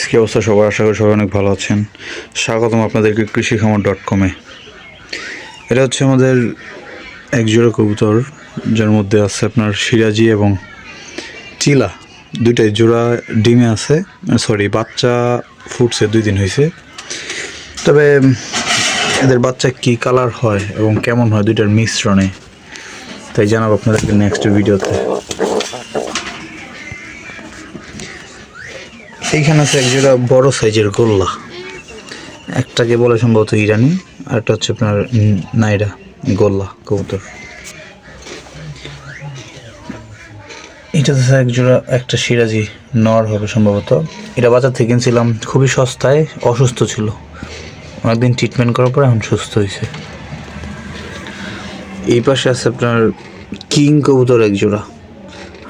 কি অবস্থা সবার? আশা করি সবাই অনেক ভালো আছেন। স্বাগতম আপনাদেরকে কৃষিখামার.com-এ। এটা হচ্ছে আমাদের এক জোড়া কবুতর, যার মধ্যে আছে আপনার সিরাজি এবং চিলা, দুইটাই জোড়া ডিমে আছে। বাচ্চা ফুটছে 2 দিন হয়েছে। তবে এদের বাচ্চা কি কালার হয় এবং কেমন হয় দুইটার মিশ্রণে, তাই জানাবো আপনাদেরকে নেক্সট ভিডিওতে। এইখানে আছে এক জোড়া বড় সাইজের গোল্লা, একটাকে বলে সম্ভবত ইরানি, আর একটা হচ্ছে আপনার নাইরা গোল্লা কবুতর। এটাতে এক জোড়া একটা সিরাজি নর হবে সম্ভবত। এটা বাজার থেকে কিনছিলাম খুবই সস্তায়, অসুস্থ ছিল, অনেকদিন ট্রিটমেন্ট করার পর এখন সুস্থ হয়েছে। এই পাশে আছে আপনার কিং কবুতর এক জোড়া,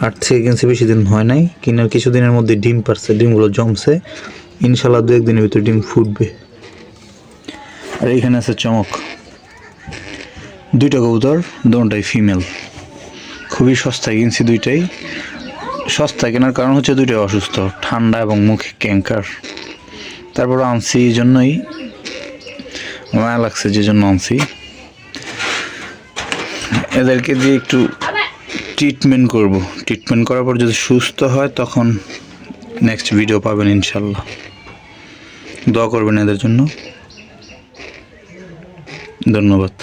হাট থেকে কিনছে, বেশি দিন হয় নাই, কিনার কিছুদিনের মধ্যে ডিম পারছে, ডিমগুলো জমছে, ইনশাল্লাহ 2-1 দিনের ভিতরে ডিম ফুটবে। আর এইখানে আছে চমক, দুইটা কবুতর, দুটোটাই ফিমেল। খুবই সস্তায় কিনছি দুইটাই। সস্তায় কেনার কারণ হচ্ছে দুইটাই অসুস্থ, ঠান্ডা এবং মুখে ক্যাঙ্কার। তারপর আনছি এই জন্যই, মায়া লাগছে যে জন্য আনছি। এদেরকে দিয়ে একটু ট্রিটমেন্ট করব, ট্রিটমেন্ট করার পর যদি সুস্থ হয় তখন নেক্সট ভিডিও পাবেন ইনশাল্লাহ। দোয়া করবেন এদের জন্য। ধন্যবাদ।